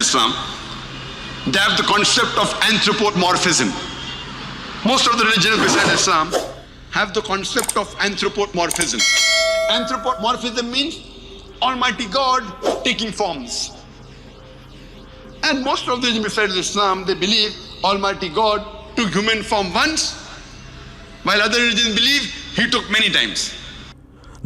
Islam, they have the concept of anthropomorphism. Most of the religions besides Islam have the concept of anthropomorphism. Anthropomorphism means Almighty God taking forms. And most of the religions besides Islam, they believe Almighty God took human form once, while other religions believe He took many times.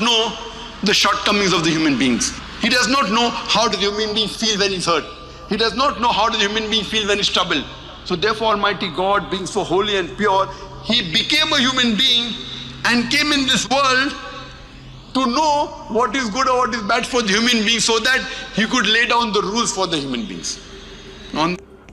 Know the shortcomings of the human beings. He does not know how the human being feel when he's hurt. He does not know how the human being feel when he's troubled. So therefore Almighty God, being so holy and pure, He became a human being and came in this world to know what is good or what is bad for the human being, so that He could lay down the rules for the human beings.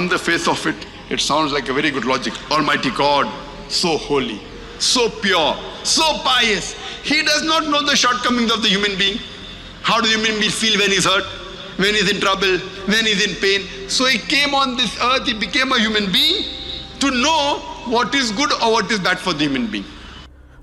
On the face of it, it sounds like a very good logic. Almighty God, so holy, so pure, so pious. He does not know the shortcomings of the human being. How does the human being feel when he's hurt, when he's in trouble, when he's in pain? So He came on this earth, He became a human being to know what is good or what is bad for the human being.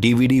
DVD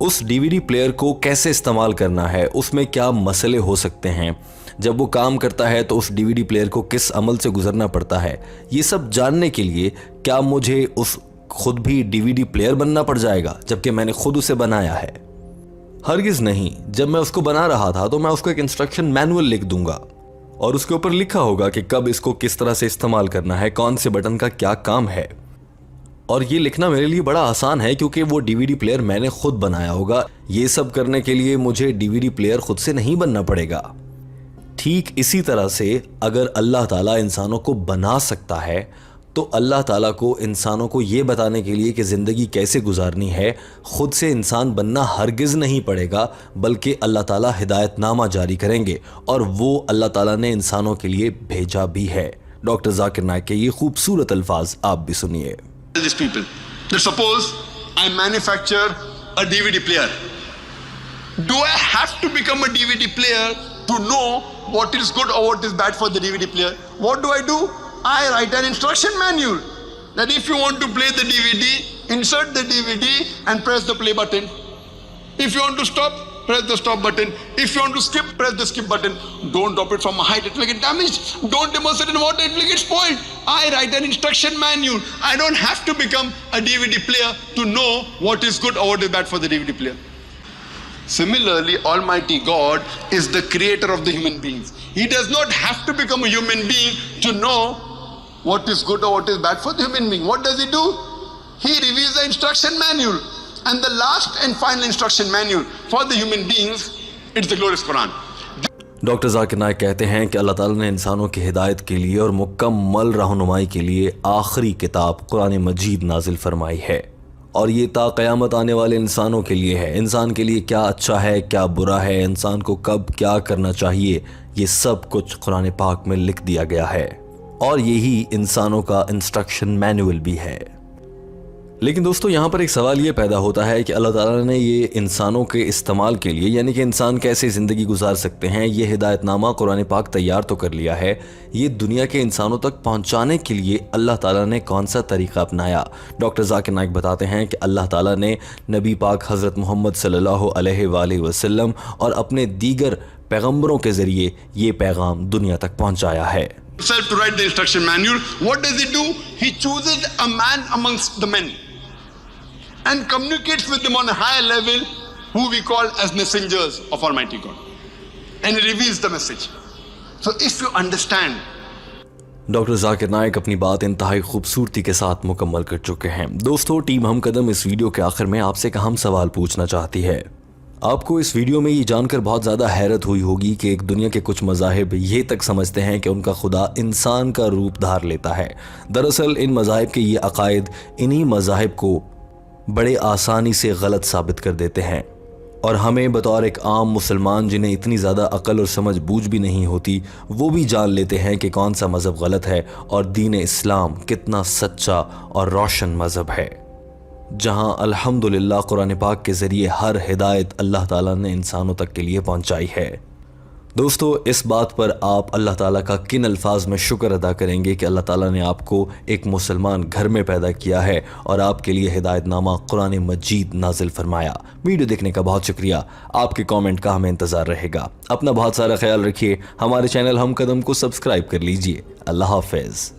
اس D V D player کو کیسے استعمال کرنا ہے، اس میں کیا مسئلے ہو سکتے ہیں، جب وہ کام کرتا ہے تو اس ڈی وی ڈی پلیئر کو کس عمل سے گزرنا پڑتا ہے، یہ سب جاننے کے لیے کیا مجھے اس خود بھی ڈی وی ڈی پلیئر بننا پڑ جائے گا جبکہ میں نے خود اسے بنایا ہے؟ ہرگز نہیں۔ جب میں اس کو بنا رہا تھا تو میں اس کو ایک انسٹرکشن مینول لکھ دوں گا اور اس کے اوپر لکھا ہوگا کہ کب اس کو کس طرح سے استعمال کرنا ہے، کون سے بٹن کا کیا کام ہے، اور یہ لکھنا میرے لیے بڑا آسان ہے کیونکہ وہ ڈی وی ڈی پلیئر میں نے خود بنایا ہوگا۔ یہ سب کرنے کے لیے مجھے ڈی وی ڈی پلیئر خود سے نہیں بننا پڑے گا۔ ٹھیک اسی طرح سے اگر اللہ تعالیٰ انسانوں کو بنا سکتا ہے تو اللہ تعالیٰ کو انسانوں کو یہ بتانے کے لیے کہ زندگی کیسے گزارنی ہے خود سے انسان بننا ہرگز نہیں پڑے گا، بلکہ اللہ تعالیٰ ہدایت نامہ جاری کریں گے، اور وہ اللہ تعالیٰ نے انسانوں کے لیے بھیجا بھی ہے۔ ڈاکٹر ذاکر نائک کے یہ خوبصورت الفاظ آپ بھی سنیے۔ These people. Let's suppose I manufacture a DVD player. Do I have to become a DVD player to know what is good or what is bad for the DVD player? What do? I write an instruction manual that if you want to play the DVD, insert the DVD and press the play button. If you want to stop, press the stop button. If you want to skip, press the skip button. Don't drop it from a height, it will get damaged. Don't immerse it in water, it will get spoiled. I write an instruction manual. I don't have to become a DVD player to know what is good or what is bad for the DVD player. Similarly, Almighty God is the creator of the human beings. He does not have to become a human being to know what is good or what is bad for the human being. What does he do? He reveals the instruction manual. And the last and final instruction manual for the human beings, it's the glorious Quran. Doctor Zakir Naik کہتے ہیں کہ اللہ تعالیٰ نے انسانوں کی ہدایت کے لیے اور مکمل رہنمائی کے لیے آخری کتاب قرآن مجید نازل فرمائی ہے، اور یہ تا قیامت آنے والے انسانوں کے لیے ہے۔ انسان کے لیے کیا اچھا ہے، کیا برا ہے، انسان کو کب کیا کرنا چاہیے، یہ سب کچھ قرآن پاک میں لکھ دیا گیا ہے، اور یہی انسانوں کا انسٹرکشن مینول بھی ہے۔ لیکن دوستو یہاں پر ایک سوال یہ پیدا ہوتا ہے کہ اللہ تعالیٰ نے یہ انسانوں کے استعمال کے لیے، یعنی کہ انسان کیسے زندگی گزار سکتے ہیں، یہ ہدایت نامہ قرآن پاک تیار تو کر لیا ہے، یہ دنیا کے انسانوں تک پہنچانے کے لیے اللہ تعالیٰ نے کون سا طریقہ اپنایا؟ ڈاکٹر ذاکر نائک بتاتے ہیں کہ اللہ تعالیٰ نے نبی پاک حضرت محمد صلی اللہ علیہ وآلہ وسلم اور اپنے دیگر پیغمبروں کے ذریعے یہ پیغام دنیا تک پہنچایا ہے۔ Himself to write the instruction manual. What does he do? He chooses a man amongst the men and communicates with them on a higher level, who we call as messengers of Almighty God, and he reveals the message. So if you understand, doctor Zakir Naik اپنی بات انتہائی خوبصورتی کے ساتھ مکمل کر چکے ہیں۔ دوستو ٹیم ہم قدم اس ویڈیو کے آخر میں آپ سے ایک اہم سوال پوچھنا چاہتی ہے۔ آپ کو اس ویڈیو میں یہ جان کر بہت زیادہ حیرت ہوئی ہوگی کہ ایک دنیا کے کچھ مذاہب یہ تک سمجھتے ہیں کہ ان کا خدا انسان کا روپ دھار لیتا ہے۔ دراصل ان مذاہب کے یہ عقائد انہی مذاہب کو بڑے آسانی سے غلط ثابت کر دیتے ہیں، اور ہمیں بطور ایک عام مسلمان جنہیں اتنی زیادہ عقل اور سمجھ بوجھ بھی نہیں ہوتی، وہ بھی جان لیتے ہیں کہ کون سا مذہب غلط ہے اور دین اسلام کتنا سچا اور روشن مذہب ہے، جہاں الحمدللہ قرآن پاک کے ذریعے ہر ہدایت اللہ تعالیٰ نے انسانوں تک کے لیے پہنچائی ہے۔ دوستو اس بات پر آپ اللہ تعالیٰ کا کن الفاظ میں شکر ادا کریں گے کہ اللہ تعالیٰ نے آپ کو ایک مسلمان گھر میں پیدا کیا ہے اور آپ کے لیے ہدایت نامہ قرآن مجید نازل فرمایا۔ ویڈیو دیکھنے کا بہت شکریہ، آپ کے کامنٹ کا ہمیں انتظار رہے گا۔ اپنا بہت سارا خیال رکھیے، ہمارے چینل ہم قدم کو سبسکرائب کر لیجئے۔ اللہ حافظ۔